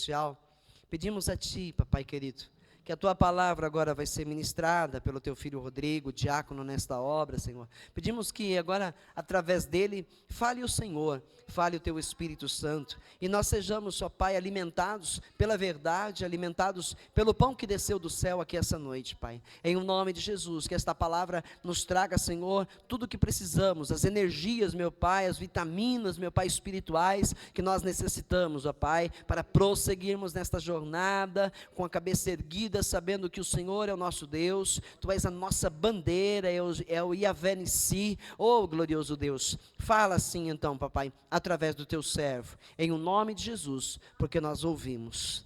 social. Pedimos a Ti, Papai querido, que a Tua palavra agora vai ser ministrada pelo Teu Filho Rodrigo, diácono nesta obra, Senhor. Pedimos que agora, através dele, fale o Senhor, fale o Teu Espírito Santo, e nós sejamos, ó Pai, alimentados pela verdade, alimentados pelo pão que desceu do céu aqui essa noite, Pai. Em o nome de Jesus, que esta palavra nos traga, Senhor, tudo o que precisamos, as energias, meu Pai, as vitaminas, meu Pai, espirituais, que nós necessitamos, ó Pai, para prosseguirmos nesta jornada, com a cabeça erguida, sabendo que o Senhor é o nosso Deus, Tu és a nossa bandeira, é o Yahvé Nissi, oh glorioso Deus. Fala assim então, Papai, através do Teu servo, em o nome de Jesus, porque nós ouvimos.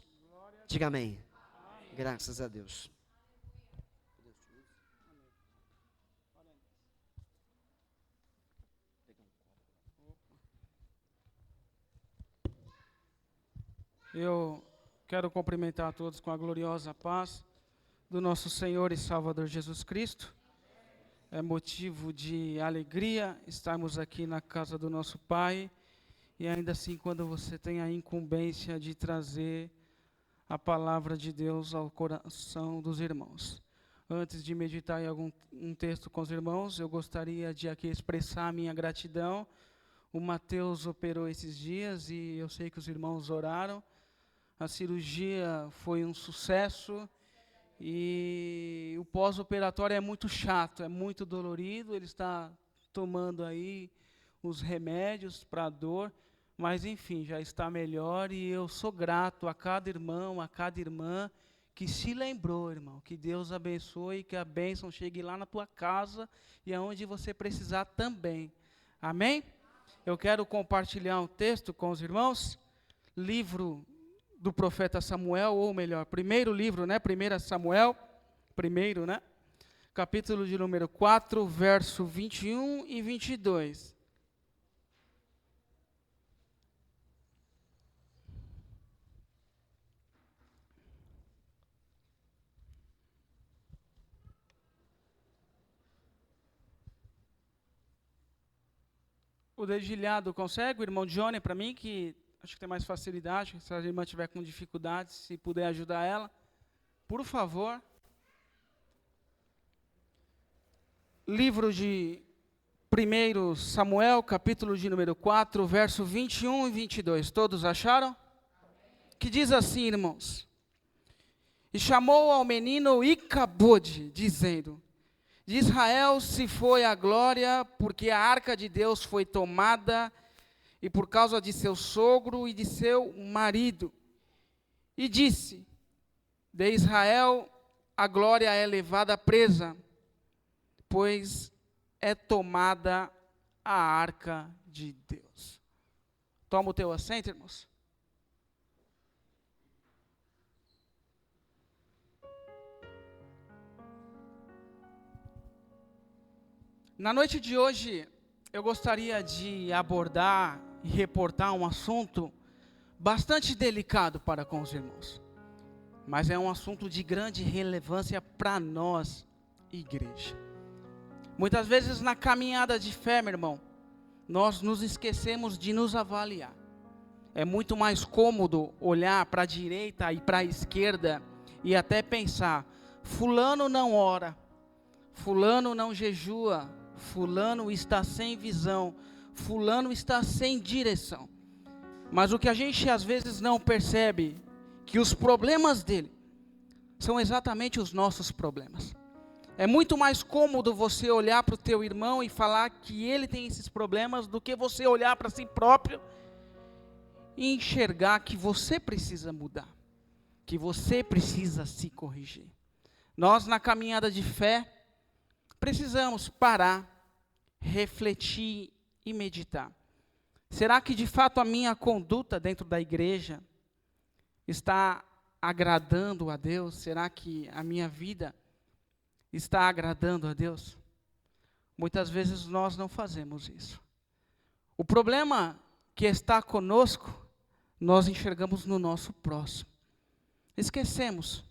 Diga amém. Graças a Deus. Eu quero cumprimentar a todos com a gloriosa paz do nosso Senhor e Salvador Jesus Cristo. É motivo de alegria estarmos aqui na casa do nosso Pai, e ainda assim quando você tem a incumbência de trazer a palavra de Deus ao coração dos irmãos. Antes de meditar em um texto com os irmãos, eu gostaria de aqui expressar a minha gratidão. O Mateus operou esses dias e eu sei que os irmãos oraram. A cirurgia foi um sucesso e o pós-operatório é muito chato, é muito dolorido. Ele está tomando aí os remédios para a dor, mas enfim, já está melhor, e eu sou grato a cada irmão, a cada irmã que se lembrou, irmão. Que Deus abençoe, que a bênção chegue lá na tua casa e aonde você precisar também. Amém? Eu quero compartilhar um texto com os irmãos, livro do profeta Samuel, ou melhor, primeiro livro, né? 1 Samuel, primeiro, né? Capítulo de número 4, verso 21 e 22. O dedilhado consegue, o irmão Johnny, para mim, que acho que tem mais facilidade. Se a irmã tiver com dificuldade, se puder ajudar ela, por favor. Livro de 1 Samuel, capítulo de número 4, verso 21 e 22. Todos acharam? Que diz assim, irmãos: E chamou ao menino Icabode, dizendo: De Israel se foi a glória, porque a arca de Deus foi tomada, e por causa de seu sogro e de seu marido. E disse: De Israel a glória é levada presa, pois é tomada a arca de Deus. Toma o teu assento, irmãos. Na noite de hoje, eu gostaria de abordar e reportar um assunto bastante delicado para com os irmãos, mas é um assunto de grande relevância para nós, igreja. Muitas vezes na caminhada de fé, meu irmão, nós nos esquecemos de nos avaliar. É muito mais cômodo olhar para a direita e para a esquerda e até pensar: fulano não ora, fulano não jejua, fulano está sem visão, fulano está sem direção. Mas o que a gente às vezes não percebe, que os problemas dele são exatamente os nossos problemas. É muito mais cômodo você olhar para o teu irmão e falar que ele tem esses problemas, do que você olhar para si próprio e enxergar que você precisa mudar, que você precisa se corrigir. Nós, na caminhada de fé, precisamos parar, refletir e meditar. Será que de fato a minha conduta dentro da igreja está agradando a Deus? Será que a minha vida está agradando a Deus? Muitas vezes nós não fazemos isso. O problema que está conosco, nós enxergamos no nosso próximo. Esquecemos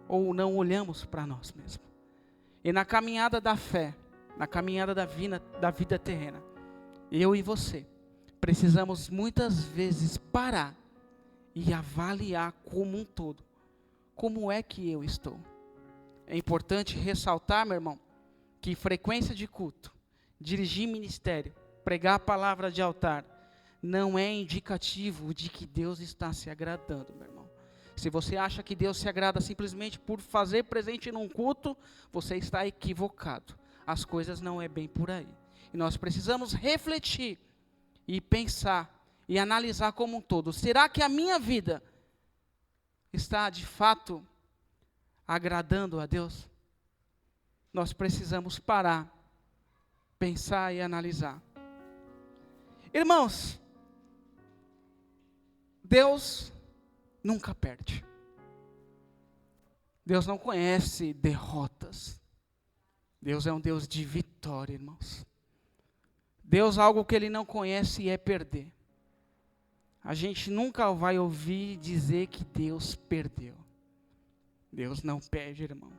ou não olhamos para nós mesmos. E na caminhada da fé, na caminhada da vida terrena, eu e você precisamos muitas vezes parar e avaliar como um todo. Como é que eu estou? É importante ressaltar, meu irmão, que frequência de culto, dirigir ministério, pregar a palavra de altar, não é indicativo de que Deus está se agradando, meu irmão. Se você acha que Deus se agrada simplesmente por fazer presente num culto, você está equivocado. As coisas não é bem por aí. E nós precisamos refletir e pensar e analisar como um todo. Será que a minha vida está de fato agradando a Deus? Nós precisamos parar, pensar e analisar. Irmãos, Deus nunca perde. Deus não conhece derrotas. Deus é um Deus de vitória, irmãos. Deus, algo que Ele não conhece é perder. A gente nunca vai ouvir dizer que Deus perdeu. Deus não perde, irmão.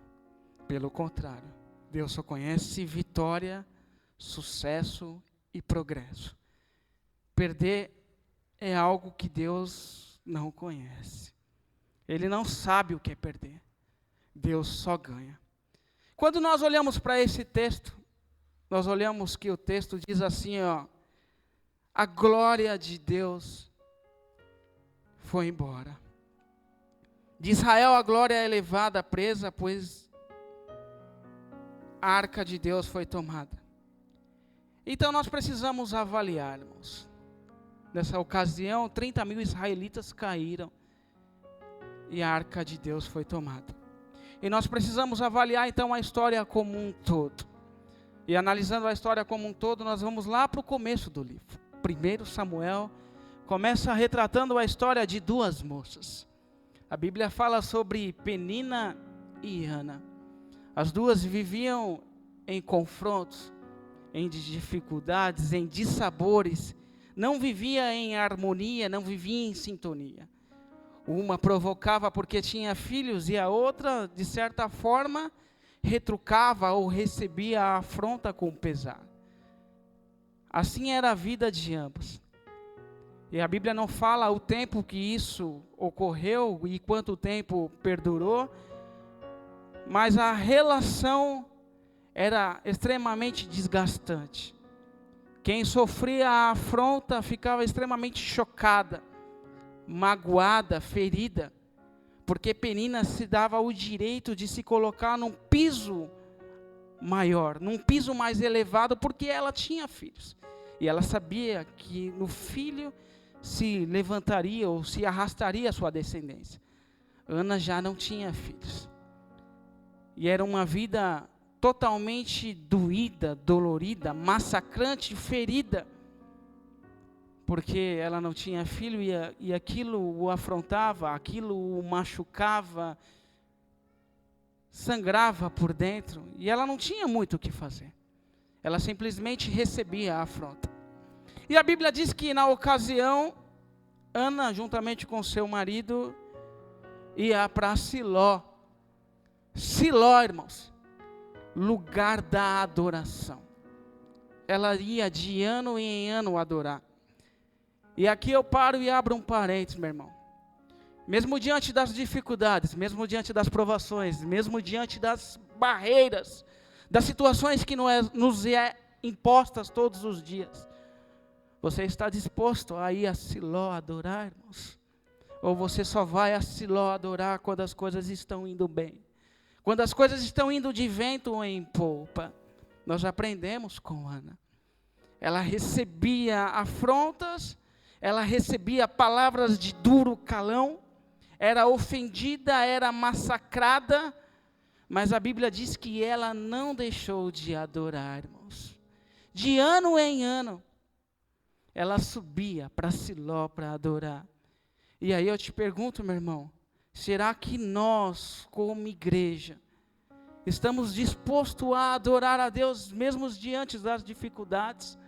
Pelo contrário, Deus só conhece vitória, sucesso e progresso. Perder é algo que Deus não conhece. Ele não sabe o que é perder. Deus só ganha. Quando nós olhamos para esse texto, nós olhamos que o texto diz assim, ó, a glória de Deus foi embora. De Israel a glória é levada presa, pois a arca de Deus foi tomada. Então nós precisamos avaliar, irmãos. Nessa ocasião, 30 mil israelitas caíram e a arca de Deus foi tomada. E nós precisamos avaliar então a história como um todo. E analisando a história como um todo, nós vamos lá para o começo do livro. 1 Samuel começa retratando a história de duas moças. A Bíblia fala sobre Penina e Ana. As duas viviam em confrontos, em dificuldades, em dissabores. Não vivia em harmonia, não vivia em sintonia. Uma provocava porque tinha filhos e a outra, de certa forma, retrucava ou recebia a afronta com pesar. Assim era a vida de ambos. E a Bíblia não fala o tempo que isso ocorreu e quanto tempo perdurou, mas a relação era extremamente desgastante. Quem sofria a afronta ficava extremamente chocada, magoada, ferida, porque Penina se dava o direito de se colocar num piso maior, num piso mais elevado, porque ela tinha filhos. E ela sabia que no filho se levantaria ou se arrastaria a sua descendência. Ana já não tinha filhos. E era uma vida totalmente doída, dolorida, massacrante, ferida, porque ela não tinha filho e aquilo o afrontava, aquilo o machucava, sangrava por dentro, e ela não tinha muito o que fazer. Ela simplesmente recebia a afronta. E a Bíblia diz que na ocasião, Ana, juntamente com seu marido, ia para Siló. Siló, irmãos, lugar da adoração. Ela ia de ano em ano adorar. E aqui eu paro e abro um parênteses, meu irmão. Mesmo diante das dificuldades, mesmo diante das provações, mesmo diante das barreiras, das situações que nos é impostas todos os dias, você está disposto a ir a Siló adorar, irmãos? Ou você só vai a Siló adorar quando as coisas estão indo bem? Quando as coisas estão indo de vento em polpa? Nós aprendemos com Ana. Ela recebia afrontas, ela recebia palavras de duro calão, era ofendida, era massacrada, mas a Bíblia diz que ela não deixou de adorar, irmãos. De ano em ano, ela subia para Siló para adorar. E aí eu te pergunto, meu irmão, será que nós, como igreja, estamos dispostos a adorar a Deus mesmo diante das dificuldades?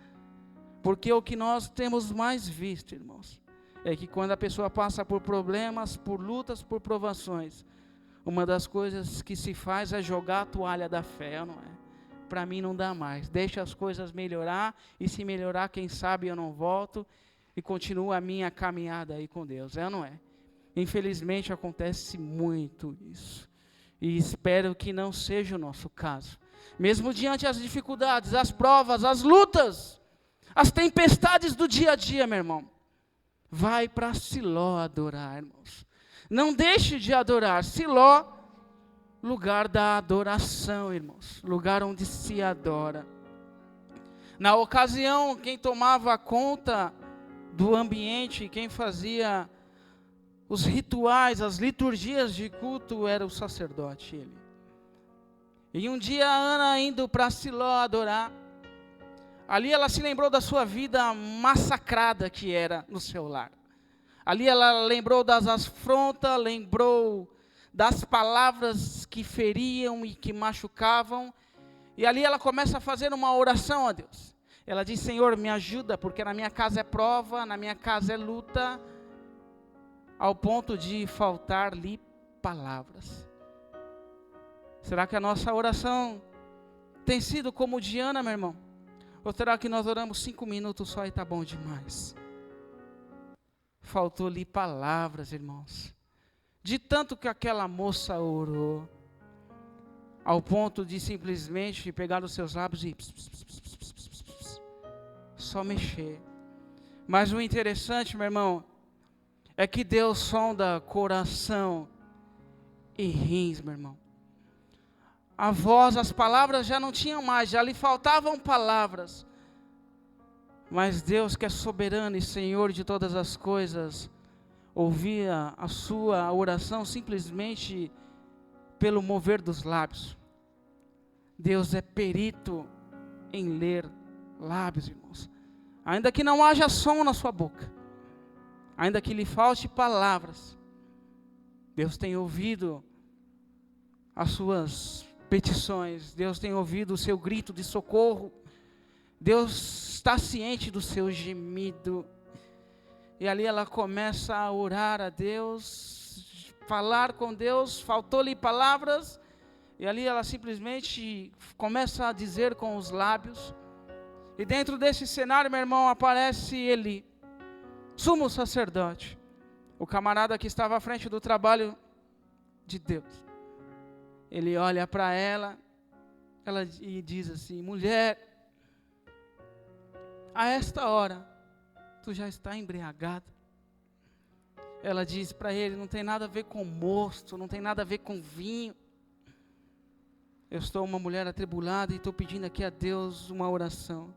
Porque o que nós temos mais visto, irmãos, é que quando a pessoa passa por problemas, por lutas, por provações, uma das coisas que se faz é jogar a toalha da fé, não é? Para mim não dá mais, deixa as coisas melhorar, e se melhorar, quem sabe eu não volto, e continuo a minha caminhada aí com Deus, não é? Infelizmente acontece muito isso. E espero que não seja o nosso caso. Mesmo diante das dificuldades, as provas, as lutas, as tempestades do dia a dia, meu irmão. Vai para Siló adorar, irmãos. Não deixe de adorar. Siló, lugar da adoração, irmãos. Lugar onde se adora. Na ocasião, quem tomava conta do ambiente, quem fazia os rituais, as liturgias de culto, era o sacerdote, ele. E um dia a Ana indo para Siló adorar, ali ela se lembrou da sua vida massacrada que era no seu lar. Ali ela lembrou das afrontas, lembrou das palavras que feriam e que machucavam. E ali ela começa a fazer uma oração a Deus. Ela diz: Senhor, me ajuda, porque na minha casa é prova, na minha casa é luta, ao ponto de faltar-lhe palavras. Será que a nossa oração tem sido como de Ana, meu irmão? Ou será que nós oramos 5 minutos só e está bom demais? Faltou-lhe palavras, irmãos. De tanto que aquela moça orou, ao ponto de simplesmente pegar os seus lábios e só mexer. Mas o interessante, meu irmão, é que Deus sonda coração e rins, meu irmão. A voz, as palavras já não tinham mais, já lhe faltavam palavras. Mas Deus, que é soberano e Senhor de todas as coisas, ouvia a sua oração simplesmente pelo mover dos lábios. Deus é perito em ler lábios, irmãos. Ainda que não haja som na sua boca, ainda que lhe falte palavras, Deus tem ouvido as suas petições, Deus tem ouvido o seu grito de socorro, Deus está ciente do seu gemido. E ali ela começa a orar a Deus, falar com Deus, faltou-lhe palavras, e ali ela simplesmente começa a dizer com os lábios. E dentro desse cenário, meu irmão, aparece Eli, sumo sacerdote, o camarada que estava à frente do trabalho de Deus. Ele olha para ela e diz assim: mulher, a esta hora, tu já está embriagada. Ela diz para ele: não tem nada a ver com mosto, não tem nada a ver com vinho. Eu estou uma mulher atribulada e estou pedindo aqui a Deus uma oração.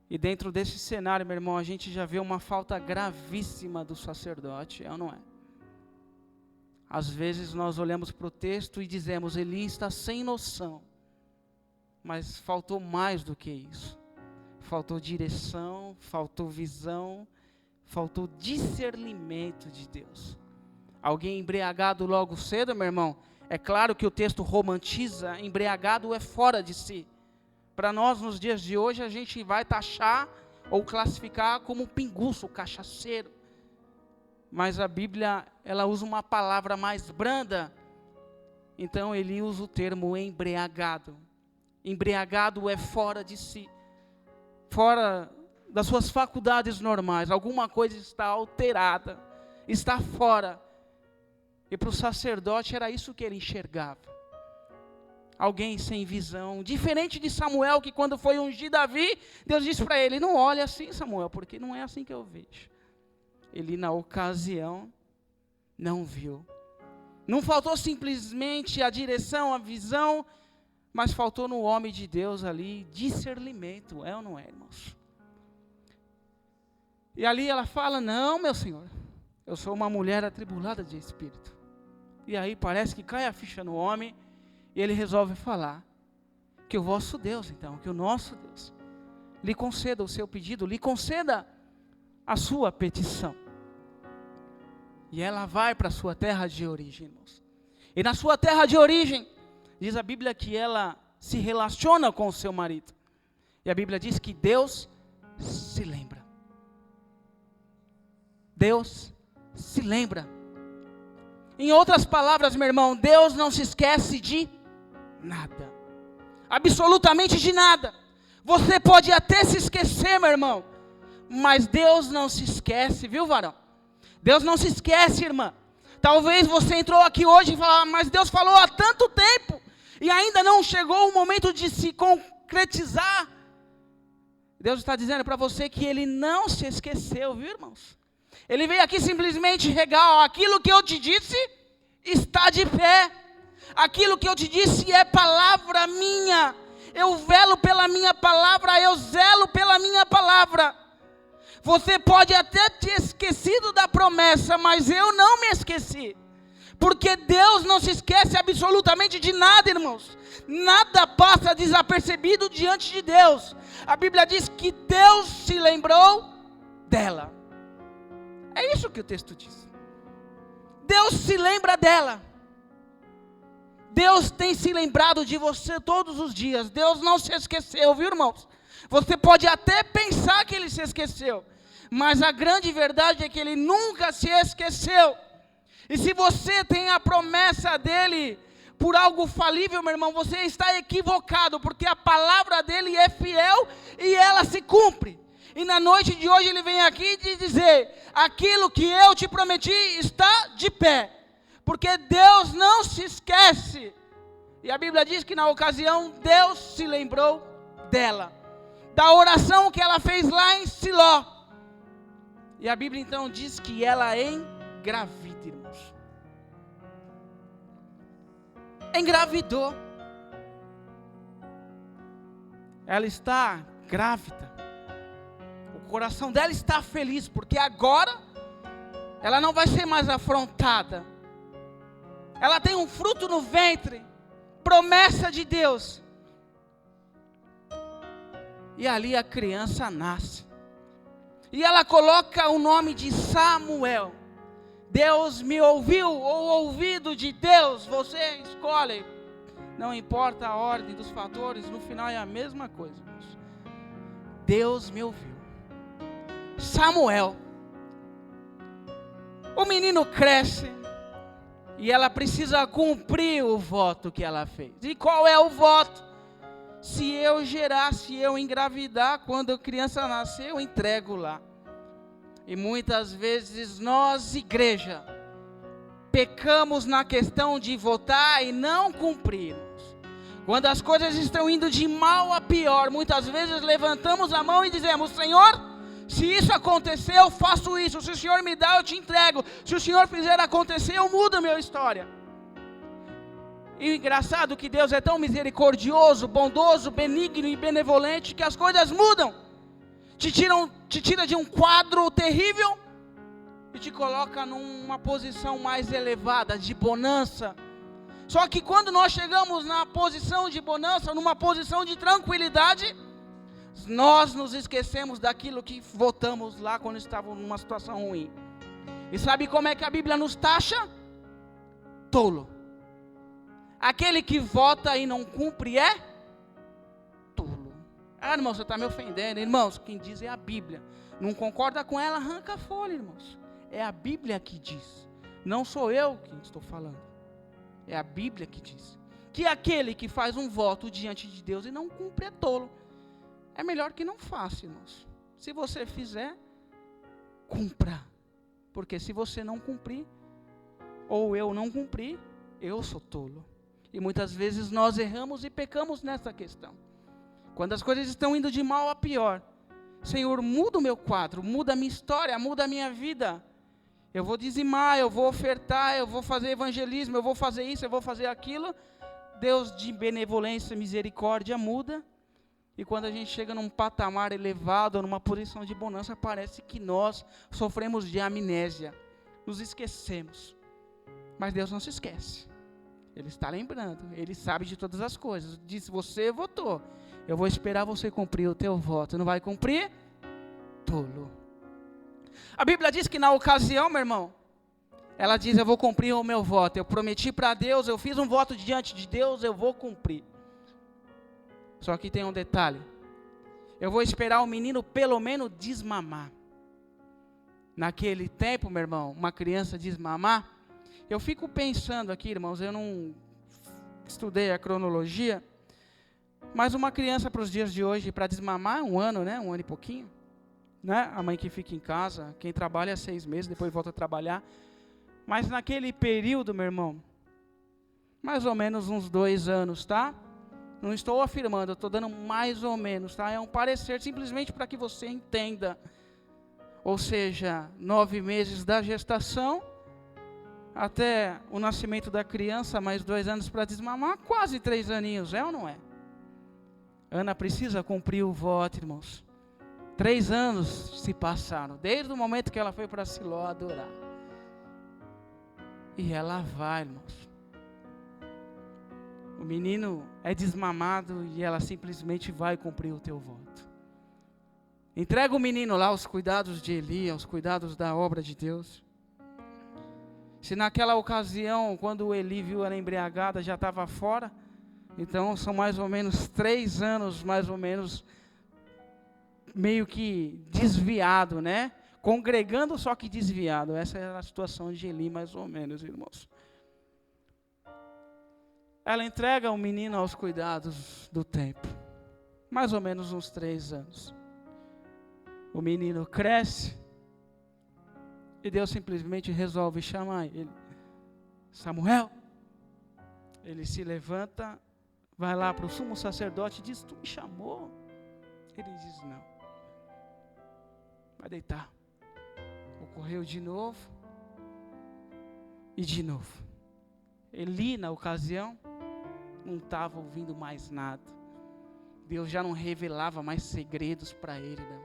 E dentro desse cenário, meu irmão, a gente já vê uma falta gravíssima do sacerdote, é ou não é? Às vezes nós olhamos para o texto e dizemos: Eli está sem noção. Mas faltou mais do que isso. Faltou direção, faltou visão, faltou discernimento de Deus. Alguém embriagado logo cedo, meu irmão, é claro que o texto romantiza, embriagado é fora de si. Para nós, nos dias de hoje, a gente vai taxar ou classificar como um pinguço, cachaceiro. Mas a Bíblia, ela usa uma palavra mais branda. Então ele usa o termo embriagado. Embriagado é fora de si, fora das suas faculdades normais. Alguma coisa está alterada, está fora. E para o sacerdote era isso que ele enxergava. Alguém sem visão, diferente de Samuel, que quando foi ungir Davi, Deus disse para ele: não olhe assim, Samuel, porque não é assim que eu vejo. Ele, na ocasião, não viu. Não faltou simplesmente a direção, a visão, mas faltou no homem de Deus ali discernimento, é ou não é, irmãos? E ali ela fala: não, meu senhor, eu sou uma mulher atribulada de espírito. E aí parece que cai a ficha no homem, e ele resolve falar que o vosso Deus, então, que o nosso Deus, lhe conceda o seu pedido, lhe conceda a sua petição. E ela vai para a sua terra de origem, irmãos. E na sua terra de origem, diz a Bíblia que ela se relaciona com o seu marido. E a Bíblia diz que Deus se lembra. Deus se lembra. Em outras palavras, meu irmão, Deus não se esquece de nada. Absolutamente de nada. Você pode até se esquecer, meu irmão, mas Deus não se esquece, viu, varão? Deus não se esquece, irmã. Talvez você entrou aqui hoje e falou, mas Deus falou há tanto tempo, e ainda não chegou o momento de se concretizar. Deus está dizendo para você que Ele não se esqueceu, viu, irmãos? Ele veio aqui simplesmente regar, ó, aquilo que eu te disse está de pé. Aquilo que eu te disse é palavra minha. Eu velo pela minha palavra, eu zelo pela minha palavra. Você pode até ter esquecido da promessa, mas eu não me esqueci. Porque Deus não se esquece absolutamente de nada, irmãos. Nada passa desapercebido diante de Deus. A Bíblia diz que Deus se lembrou dela. É isso que o texto diz. Deus se lembra dela. Deus tem se lembrado de você todos os dias. Deus não se esqueceu, viu, irmãos? Você pode até pensar que Ele se esqueceu, mas a grande verdade é que Ele nunca se esqueceu. E se você tem a promessa dEle por algo falível, meu irmão, você está equivocado, porque a palavra dEle é fiel e ela se cumpre. E na noite de hoje Ele vem aqui te dizer, aquilo que eu te prometi está de pé. Porque Deus não se esquece. E a Bíblia diz que na ocasião Deus se lembrou dela. Da oração que ela fez lá em Siló. E a Bíblia então diz que ela engravida, irmãos. Engravidou. Ela está grávida. O coração dela está feliz, porque agora ela não vai ser mais afrontada. Ela tem um fruto no ventre, promessa de Deus. E ali a criança nasce. E ela coloca o nome de Samuel. Deus me ouviu, ou ouvido de Deus, você escolhe. Não importa a ordem dos fatores, no final é a mesma coisa, irmãos. Deus me ouviu. Samuel. O menino cresce. E ela precisa cumprir o voto que ela fez. E qual é o voto? Se eu gerar, se eu engravidar, quando a criança nascer, eu entrego lá. E muitas vezes nós, igreja, pecamos na questão de votar e não cumprirmos. Quando as coisas estão indo de mal a pior, muitas vezes levantamos a mão e dizemos, Senhor, se isso acontecer, eu faço isso. Se o Senhor me dá, eu te entrego. Se o Senhor fizer acontecer, eu mudo a minha história. E o engraçado é que Deus é tão misericordioso, bondoso, benigno e benevolente, que as coisas mudam. Te tira de um quadro terrível e te coloca numa posição mais elevada, de bonança. Só que quando nós chegamos na posição de bonança, numa posição de tranquilidade, nós nos esquecemos daquilo que votamos lá quando estávamos numa situação ruim. E sabe como é que a Bíblia nos taxa? Tolo. Aquele que vota e não cumpre é tolo. Ah, irmão, você está me ofendendo. Irmãos, quem diz é a Bíblia. Não concorda com ela, arranca a folha, irmãos. É a Bíblia que diz. Não sou eu que estou falando. É a Bíblia que diz. Que aquele que faz um voto diante de Deus e não cumpre é tolo. É melhor que não faça, irmãos. Se você fizer, cumpra. Porque se você não cumprir, ou eu não cumprir, eu sou tolo. E muitas vezes nós erramos e pecamos nessa questão. Quando as coisas estão indo de mal a pior, Senhor, muda o meu quadro, muda a minha história, muda a minha vida. Eu vou dizimar, eu vou ofertar, eu vou fazer evangelismo, eu vou fazer isso, eu vou fazer aquilo. Deus de benevolência e misericórdia muda. E quando a gente chega num patamar elevado, numa posição de bonança, parece que nós sofremos de amnésia. Nos esquecemos. Mas Deus não se esquece. Ele está lembrando. Ele sabe de todas as coisas. Disse, você votou. Eu vou esperar você cumprir o teu voto. Não vai cumprir? Tolo. A Bíblia diz que na ocasião, meu irmão, ela diz, eu vou cumprir o meu voto. Eu prometi para Deus, eu fiz um voto diante de Deus, eu vou cumprir. Só que tem um detalhe. Eu vou esperar o menino pelo menos desmamar. Naquele tempo, meu irmão, uma criança desmamar. Eu fico pensando aqui, irmãos, eu não estudei a cronologia, mas uma criança para os dias de hoje, para desmamar, 1 ano, né? 1 ano e pouquinho. né? A mãe que fica em casa, quem trabalha 6 meses, depois volta a trabalhar. Mas naquele período, meu irmão, mais ou menos uns 2 anos, tá? Não estou afirmando, eu estou dando mais ou menos, tá? É um parecer simplesmente para que você entenda. Ou seja, 9 meses da gestação até o nascimento da criança, mais 2 anos para desmamar, quase 3 aninhos, é ou não é? Ana precisa cumprir o voto, irmãos. 3 anos se passaram, desde o momento que ela foi para Siló adorar. E ela vai, irmãos. O menino é desmamado e ela simplesmente vai cumprir o teu voto. Entrega o menino lá aos cuidados de Eli, aos cuidados da obra de Deus. Se naquela ocasião, quando Eli viu ela embriagada, já estava fora, então são mais ou menos 3 anos, mais ou menos, meio que desviado, né? Congregando, só que desviado. Essa era a situação de Eli, mais ou menos, irmãos. Ela entrega o menino aos cuidados do templo. Mais ou menos uns 3 anos. O menino cresce. E Deus simplesmente resolve chamar ele. Samuel. Ele se levanta, vai lá para o sumo sacerdote e diz: tu me chamou? Ele diz: não. Vai deitar. Ocorreu de novo. E de novo. Eli, na ocasião, não estava ouvindo mais nada. Deus já não revelava mais segredos para ele, né?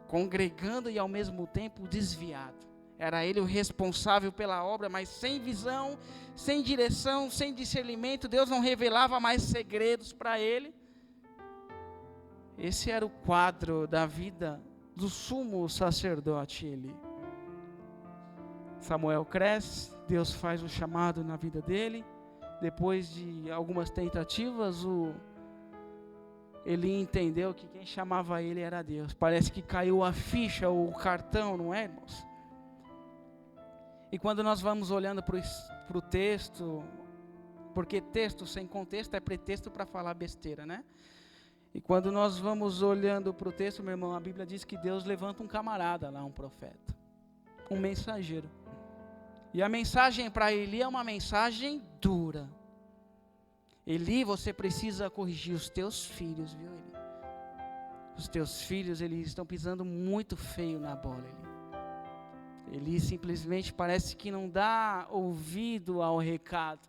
Congregando e ao mesmo tempo desviado. Era ele o responsável pela obra, mas sem visão, sem direção, sem discernimento. Deus não revelava mais segredos para ele. Esse era o quadro da vida do sumo sacerdote Eli. Samuel cresce, Deus faz o chamado na vida dele. Depois de algumas tentativas, Eli entendeu que quem chamava ele era Deus. Parece que caiu a ficha, o cartão, não é, irmãos? E quando nós vamos olhando para o texto, porque texto sem contexto é pretexto para falar besteira, né? E quando nós vamos olhando para o texto, meu irmão, a Bíblia diz que Deus levanta um camarada lá, um profeta, um mensageiro. E a mensagem para Eli é uma mensagem dura. Eli, você precisa corrigir os teus filhos, viu, Eli? Os teus filhos, eles estão pisando muito feio na bola, Eli. Eli simplesmente parece que não dá ouvido ao recado.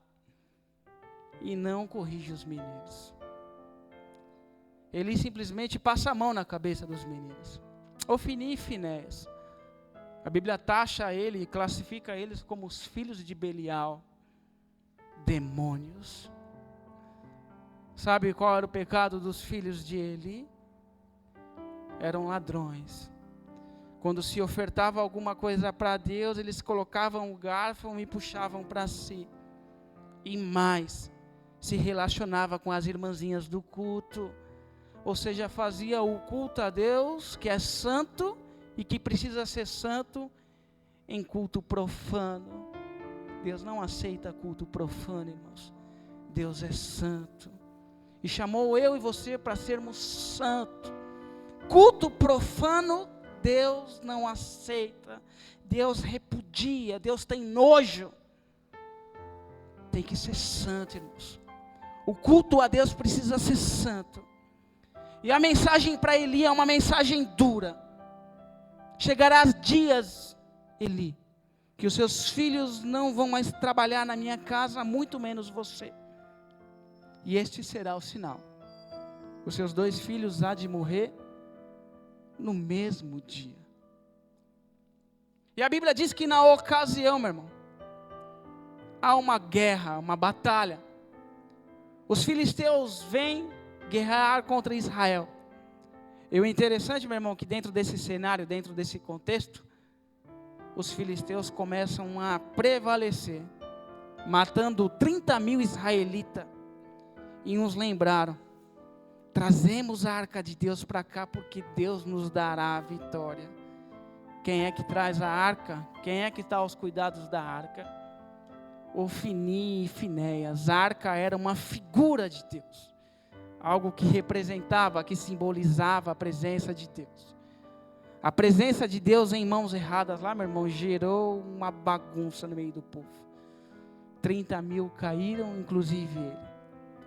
E não corrige os meninos. Eli simplesmente passa a mão na cabeça dos meninos. Ofni e Finéias. A Bíblia taxa ele e classifica eles como os filhos de Belial. Demônios. Sabe qual era o pecado dos filhos de Eli? Eram ladrões. Quando se ofertava alguma coisa para Deus, eles colocavam o garfo e puxavam para si. E mais, se relacionava com as irmãzinhas do culto. Ou seja, fazia o culto a Deus, que é santo e que precisa ser santo, em culto profano. Deus não aceita culto profano, irmãos. Deus é santo. E chamou eu e você para sermos santos. Culto profano, Deus não aceita. Deus repudia, Deus tem nojo. Tem que ser santo, irmãos. O culto a Deus precisa ser santo. E a mensagem para Eli é uma mensagem dura. Chegará dias, Eli, que os seus filhos não vão mais trabalhar na minha casa, muito menos você. E este será o sinal. Os seus 2 filhos há de morrer no mesmo dia. E a Bíblia diz que na ocasião, meu irmão, há uma guerra, uma batalha. Os filisteus vêm guerrear contra Israel. E o interessante, meu irmão, que dentro desse cenário, dentro desse contexto, os filisteus começam a prevalecer, matando 30.000 israelitas. E uns lembraram: trazemos a arca de Deus para cá, porque Deus nos dará a vitória. Quem é que traz a arca? Quem é que está aos cuidados da arca? Ofni e Finéias. A arca era uma figura de Deus, algo que representava, que simbolizava a presença de Deus. A presença de Deus em mãos erradas lá, meu irmão, gerou uma bagunça no meio do povo. 30 mil caíram, inclusive ele.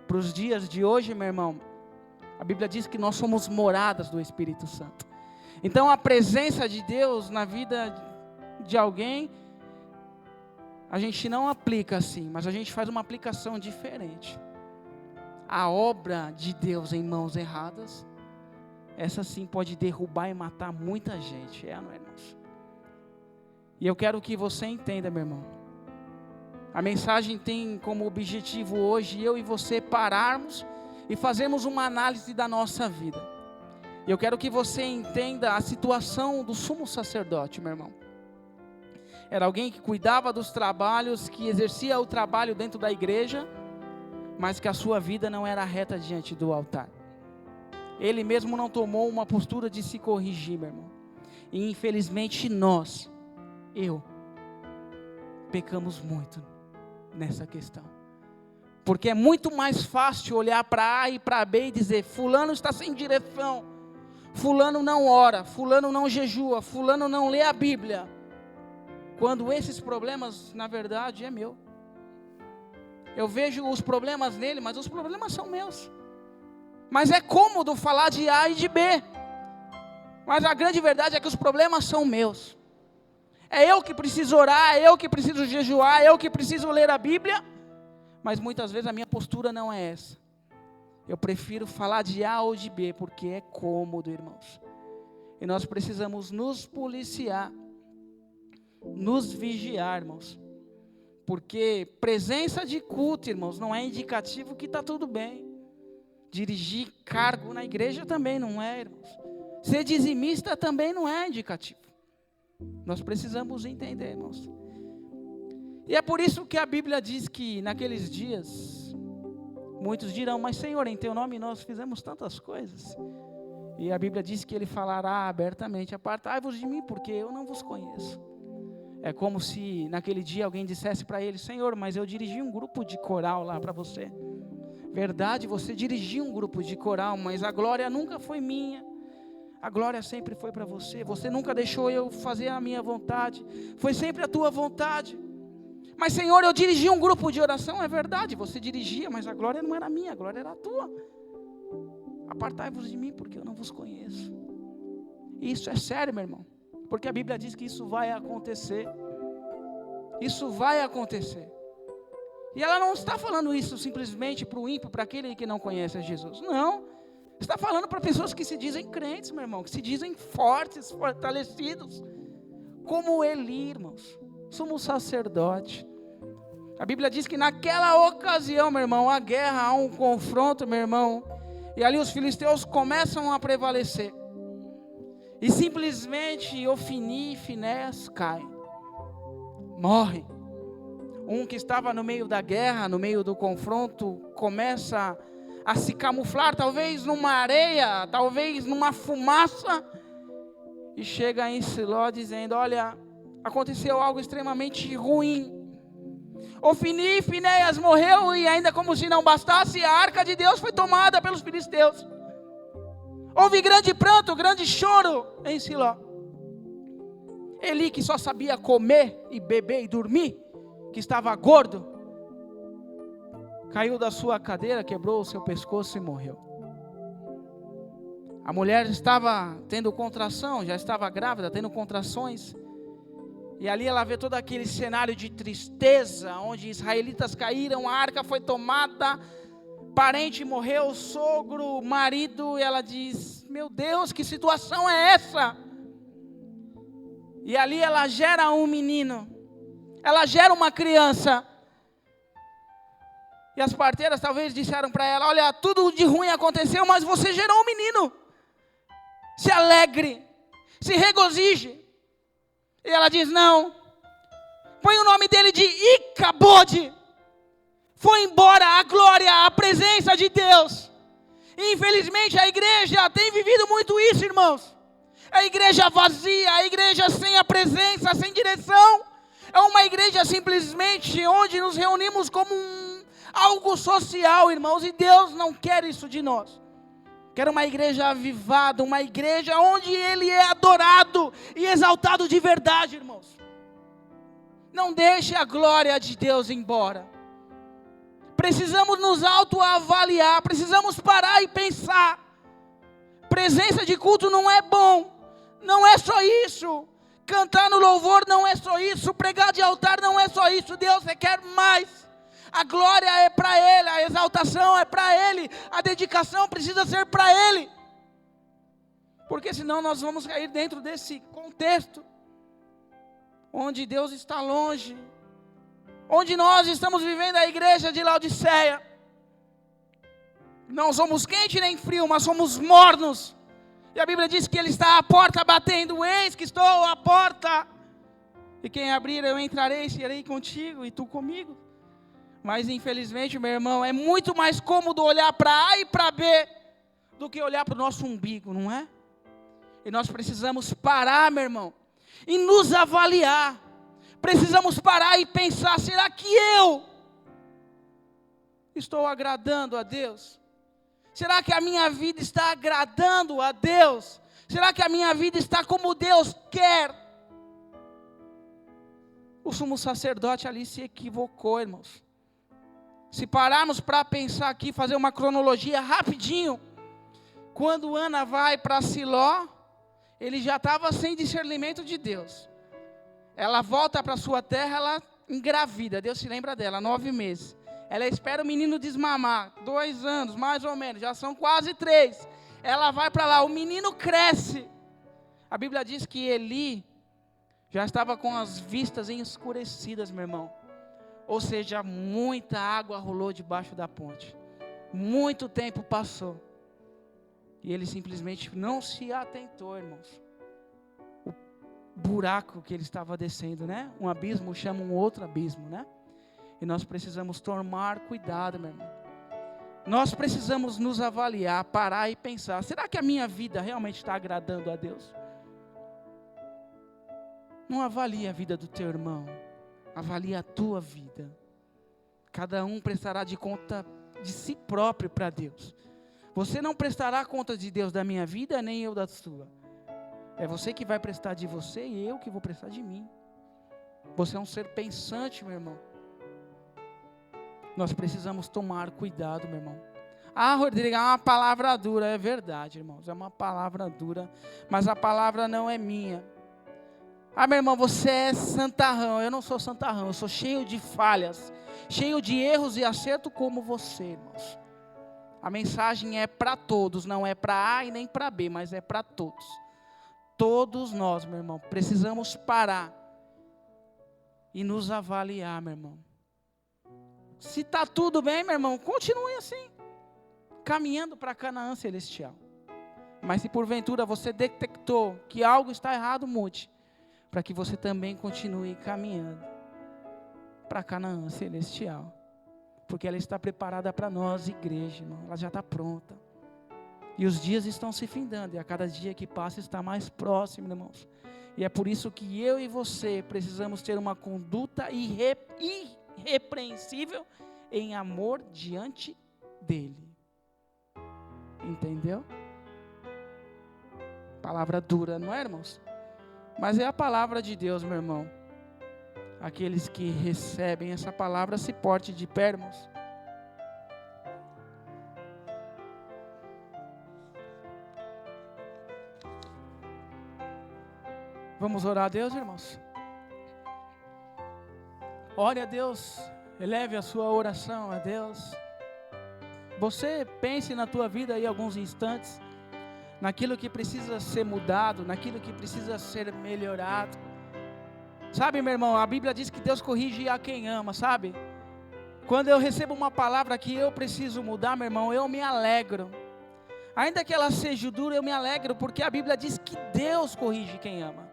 Para os dias de hoje, meu irmão, a Bíblia diz que nós somos moradas do Espírito Santo. Então a presença de Deus na vida de alguém, a gente não aplica assim, mas a gente faz uma aplicação diferente. A obra de Deus em mãos erradas, essa sim pode derrubar e matar muita gente, não é, irmãos? E eu quero que você entenda, meu irmão, a mensagem tem como objetivo hoje, eu e você pararmos e fazermos uma análise da nossa vida. E eu quero que você entenda a situação do sumo sacerdote, meu irmão. Era alguém que cuidava dos trabalhos, que exercia o trabalho dentro da igreja, mas que a sua vida não era reta diante do altar. Ele mesmo não tomou uma postura de se corrigir, meu irmão. E infelizmente nós, pecamos muito nessa questão. Porque é muito mais fácil olhar para A e para B e dizer, fulano está sem direção, fulano não ora, fulano não jejua, fulano não lê a Bíblia. Quando esses problemas, na verdade, é meu. Eu vejo os problemas nele, mas os problemas são meus. Mas é cômodo falar de A e de B. Mas a grande verdade é que os problemas são meus. É eu que preciso orar, é eu que preciso jejuar, é eu que preciso ler a Bíblia. Mas muitas vezes a minha postura não é essa. Eu prefiro falar de A ou de B, porque é cômodo, irmãos. E nós precisamos nos policiar, nos vigiar, irmãos. Porque presença de culto, irmãos, não é indicativo que está tudo bem. Dirigir cargo na igreja também não é, irmãos. Ser dizimista também não é indicativo. Nós precisamos entender, irmãos. E é por isso que a Bíblia diz que naqueles dias, muitos dirão, mas Senhor, em teu nome nós fizemos tantas coisas. E a Bíblia diz que ele falará abertamente, apartai-vos de mim, porque eu não vos conheço. É como se naquele dia alguém dissesse para ele, Senhor, mas eu dirigi um grupo de coral lá para você. Verdade, você dirigiu um grupo de coral, mas a glória nunca foi minha. A glória sempre foi para você. Você nunca deixou eu fazer a minha vontade. Foi sempre a tua vontade. Mas Senhor, eu dirigi um grupo de oração. É verdade, você dirigia, mas a glória não era minha, a glória era a tua. Apartai-vos de mim, porque eu não vos conheço. Isso é sério, meu irmão. Porque a Bíblia diz que isso vai acontecer. Isso vai acontecer. E ela não está falando isso simplesmente para o ímpio, para aquele que não conhece a Jesus. Não. Está falando para pessoas que se dizem crentes, meu irmão. Que se dizem fortes, fortalecidos. Como Eli, irmãos. Sumo sacerdote. A Bíblia diz que naquela ocasião, meu irmão, a guerra, há um confronto, meu irmão. E ali os filisteus começam a prevalecer. E simplesmente Ofni e Finéias caem. Morrem. Um que estava no meio da guerra, no meio do confronto, começa a se camuflar, talvez numa areia, talvez numa fumaça, e chega em Siló dizendo, olha, aconteceu algo extremamente ruim. Ofni e Finéias morreu e ainda como se não bastasse, a arca de Deus foi tomada pelos filisteus. Houve grande pranto, grande choro em Siló. Eli, que só sabia comer e beber e dormir, que estava gordo, caiu da sua cadeira, quebrou o seu pescoço e morreu. A mulher estava tendo contração, já estava grávida, tendo contrações. E ali ela vê todo aquele cenário de tristeza, onde israelitas caíram, a arca foi tomada, parente morreu, sogro, marido, e ela diz, meu Deus, que situação é essa? E ali ela gera um menino, ela gera uma criança. E as parteiras talvez disseram para ela, olha, tudo de ruim aconteceu, mas você gerou um menino. Se alegre, se regozije. E ela diz, não, põe o nome dele de Icabode. Foi embora a glória, a presença de Deus. E infelizmente a igreja tem vivido muito isso, irmãos. A igreja vazia, a igreja sem a presença, sem direção. É uma igreja simplesmente onde nos reunimos como algo social, irmãos. E Deus não quer isso de nós. Quero uma igreja avivada, uma igreja onde Ele é adorado e exaltado de verdade, irmãos. Não deixe a glória de Deus ir embora. Precisamos nos autoavaliar, precisamos parar e pensar. Presença de culto não é bom, não é só isso. Cantar no louvor não é só isso, pregar de altar não é só isso. Deus requer mais. A glória é para Ele, a exaltação é para Ele, a dedicação precisa ser para Ele. Porque senão nós vamos cair dentro desse contexto, onde Deus está longe, onde nós estamos vivendo a igreja de Laodiceia. Não somos quente nem frio, mas somos mornos. E a Bíblia diz que Ele está à porta batendo. Eis que estou à porta. E quem abrir eu entrarei, serei contigo e tu comigo. Mas infelizmente, meu irmão, é muito mais cômodo olhar para A e para B do que olhar para o nosso umbigo, não é? E nós precisamos parar, meu irmão, e nos avaliar. Precisamos parar e pensar, será que eu estou agradando a Deus? Será que a minha vida está agradando a Deus? Será que a minha vida está como Deus quer? O sumo sacerdote ali se equivocou, irmãos. Se pararmos para pensar aqui, fazer uma cronologia rapidinho, quando Ana vai para Siló, ele já estava sem discernimento de Deus. Ela volta para sua terra, ela engravida, Deus se lembra dela, 9 meses. Ela espera o menino desmamar, 2 anos, mais ou menos, já são quase 3. Ela vai para lá, o menino cresce. A Bíblia diz que Eli já estava com as vistas escurecidas, meu irmão. Ou seja, muita água rolou debaixo da ponte. Muito tempo passou. E ele simplesmente não se atentou, irmãos. O buraco que ele estava descendo, né? Um abismo chama um outro abismo, né? E nós precisamos tomar cuidado, meu irmão. Nós precisamos nos avaliar, parar e pensar. Será que a minha vida realmente está agradando a Deus? Não avalie a vida do teu irmão. Avalie a tua vida. Cada um prestará de conta de si próprio para Deus. Você não prestará conta de Deus da minha vida, nem eu da sua. É você que vai prestar de você e eu que vou prestar de mim. Você é um ser pensante, meu irmão. Nós precisamos tomar cuidado, meu irmão. Ah, Rodrigo, é uma palavra dura. É verdade, irmãos, é uma palavra dura. Mas a palavra não é minha. Ah, meu irmão, você é santarrão. Eu não sou santarrão, eu sou cheio de falhas, cheio de erros e acerto como você, irmãos. A mensagem é para todos, não é para A e nem para B, mas é para todos. Todos nós, meu irmão, precisamos parar e nos avaliar, meu irmão. Se está tudo bem, meu irmão, continue assim, caminhando para Canaã celestial. Mas se porventura você detectou que algo está errado, mude, para que você também continue caminhando para Canaã celestial. Porque ela está preparada para nós, igreja, irmão. Ela já está pronta. E os dias estão se findando, e a cada dia que passa está mais próximo, irmãos. E é por isso que eu e você precisamos ter uma conduta irrepreensível em amor diante dele. Entendeu? Palavra dura, não é, irmãos? Mas é a palavra de Deus, meu irmão. Aqueles que recebem essa palavra se portem de pé, irmãos. Vamos orar a Deus, irmãos? Ore a Deus, eleve a sua oração a Deus. Você pense na tua vida aí alguns instantes, naquilo que precisa ser mudado, naquilo que precisa ser melhorado. Sabe, meu irmão, a Bíblia diz que Deus corrige a quem ama, sabe? Quando eu recebo uma palavra que eu preciso mudar, meu irmão, eu me alegro. Ainda que ela seja dura, eu me alegro, porque a Bíblia diz que Deus corrige quem ama.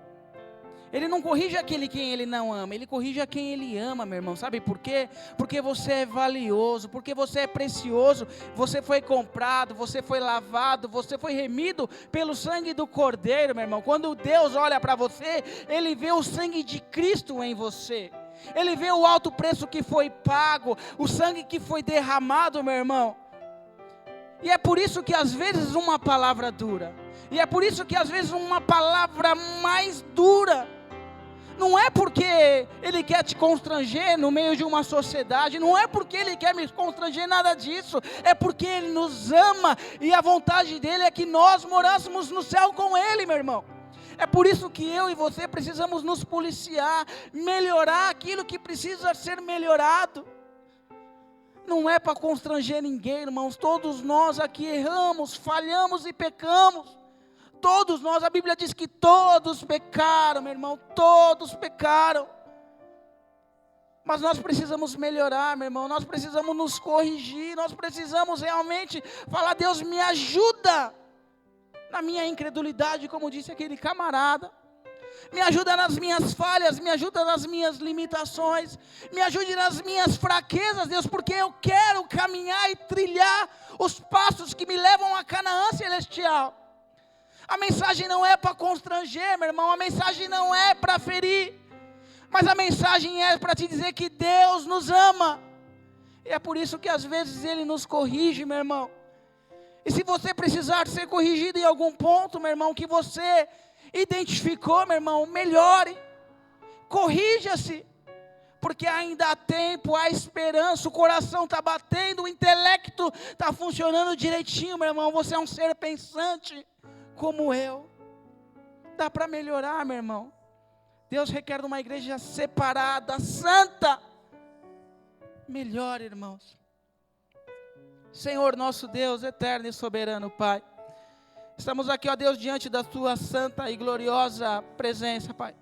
Ele não corrige aquele quem ele não ama, ele corrige a quem ele ama, meu irmão. Sabe por quê? Porque você é valioso, porque você é precioso, você foi comprado, você foi lavado, você foi remido pelo sangue do Cordeiro, meu irmão. Quando Deus olha para você, Ele vê o sangue de Cristo em você. Ele vê o alto preço que foi pago, o sangue que foi derramado, meu irmão. E é por isso que às vezes uma palavra dura. E é por isso que às vezes uma palavra mais dura. Não é porque Ele quer te constranger no meio de uma sociedade. Não é porque Ele quer me constranger, nada disso. É porque Ele nos ama. E a vontade dEle é que nós morássemos no céu com Ele, meu irmão. É por isso que eu e você precisamos nos policiar. Melhorar aquilo que precisa ser melhorado. Não é para constranger ninguém, irmãos. Todos nós aqui erramos, falhamos e pecamos. Todos nós, a Bíblia diz que todos pecaram, meu irmão, todos pecaram. Mas nós precisamos melhorar, meu irmão, nós precisamos nos corrigir, nós precisamos realmente falar: Deus, me ajuda na minha incredulidade, como disse aquele camarada. Me ajuda nas minhas falhas, me ajuda nas minhas limitações, me ajude nas minhas fraquezas, Deus, porque eu quero caminhar e trilhar os passos que me levam a Canaã celestial. A mensagem não é para constranger, meu irmão, a mensagem não é para ferir, mas a mensagem é para te dizer que Deus nos ama. E é por isso que às vezes Ele nos corrige, meu irmão. E se você precisar ser corrigido em algum ponto, meu irmão, que você identificou, meu irmão, melhore, corrija-se, porque ainda há tempo, há esperança, o coração está batendo, o intelecto está funcionando direitinho, meu irmão, você é um ser pensante, como eu, dá para melhorar, meu irmão. Deus requer uma igreja separada, santa, melhor, irmãos. Senhor nosso Deus, eterno e soberano Pai, estamos aqui, ó Deus, diante da Tua santa e gloriosa presença, Pai.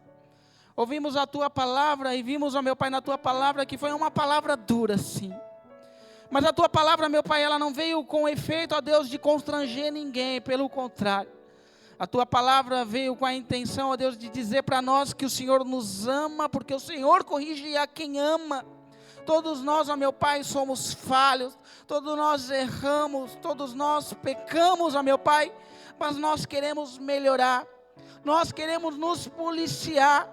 Ouvimos a Tua palavra e vimos, ó meu Pai, na Tua palavra que foi uma palavra dura, sim. Mas a Tua palavra, meu Pai, ela não veio com efeito, ó Deus, de constranger ninguém, pelo contrário. A Tua palavra veio com a intenção, ó Deus, de dizer para nós que o Senhor nos ama, porque o Senhor corrige a quem ama. Todos nós, ó meu Pai, somos falhos, todos nós erramos, todos nós pecamos, ó meu Pai, mas nós queremos melhorar, nós queremos nos policiar,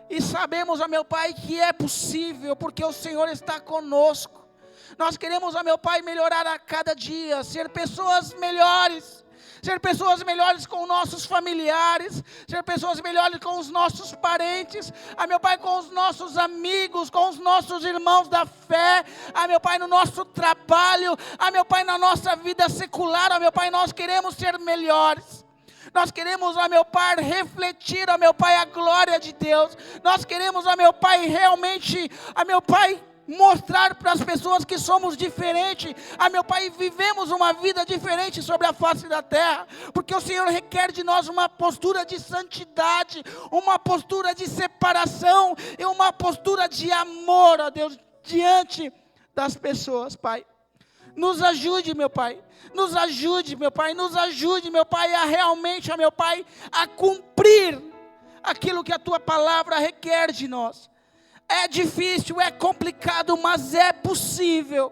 e sabemos, ó meu Pai, que é possível, porque o Senhor está conosco. Nós queremos, ó meu Pai, melhorar a cada dia, ser pessoas melhores com nossos familiares, ser pessoas melhores com os nossos parentes, meu Pai, com os nossos amigos, com os nossos irmãos da fé, meu Pai, no nosso trabalho, meu Pai, na nossa vida secular, meu Pai, nós queremos ser melhores. Nós queremos, ó meu Pai, refletir, ó meu Pai, a glória de Deus. Nós queremos, ó meu Pai, realmente, ó meu Pai, mostrar para as pessoas que somos diferentes, meu Pai, vivemos uma vida diferente sobre a face da terra, porque o Senhor requer de nós uma postura de santidade, uma postura de separação, e uma postura de amor, ó Deus, diante das pessoas, Pai. Nos ajude, meu Pai, nos ajude, meu Pai, nos ajude, meu Pai, a realmente, ó meu Pai, a cumprir aquilo que a Tua palavra requer de nós. É difícil, é complicado, mas é possível,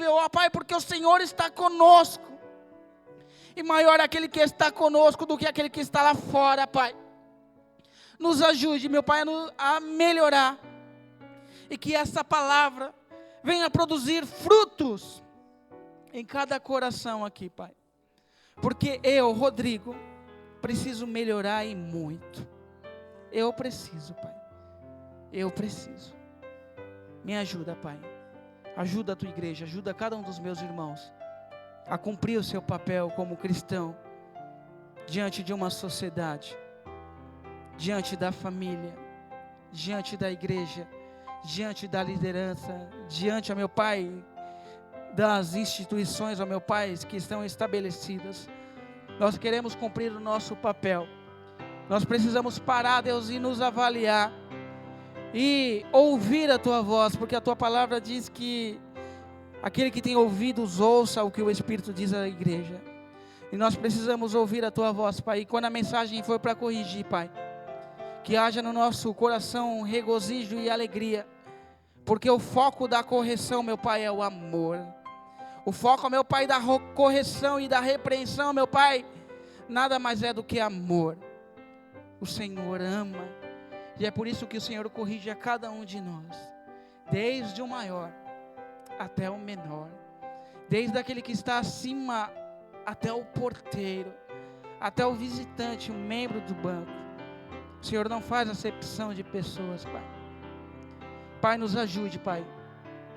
ó Pai, porque o Senhor está conosco, e maior é aquele que está conosco do que aquele que está lá fora, Pai. Nos ajude, meu Pai, a melhorar, e que essa palavra venha produzir frutos em cada coração aqui, Pai, porque eu, Rodrigo, preciso melhorar e muito, eu preciso, Pai. Eu preciso. Me ajuda, Pai. Ajuda a Tua igreja, ajuda cada um dos meus irmãos a cumprir o seu papel como cristão diante de uma sociedade, diante da família, diante da igreja, diante da liderança, diante, ó meu Pai, das instituições, ó meu Pai, que estão estabelecidas. Nós queremos cumprir o nosso papel. Nós precisamos parar, Deus, e nos avaliar e ouvir a Tua voz, porque a Tua palavra diz que aquele que tem ouvidos ouça o que o Espírito diz à igreja. E nós precisamos ouvir a Tua voz, Pai. E quando a mensagem for para corrigir, Pai, que haja no nosso coração regozijo e alegria, porque o foco da correção, meu Pai, é o amor. O foco, meu Pai, da correção e da repreensão, meu Pai, nada mais é do que amor. O Senhor ama. E é por isso que o Senhor corrige a cada um de nós, desde o maior até o menor. desde aquele que está acima até o porteiro, até o visitante, o membro do banco. O Senhor não faz acepção de pessoas, Pai. Pai, nos ajude, Pai,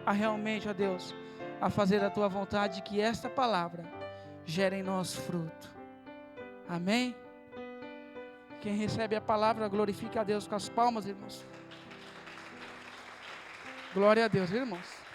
a realmente, ó Deus, a fazer a Tua vontade, que esta palavra gere em nós fruto. Amém? Quem recebe a palavra, glorifica a Deus com as palmas, irmãos. Glória a Deus, irmãos.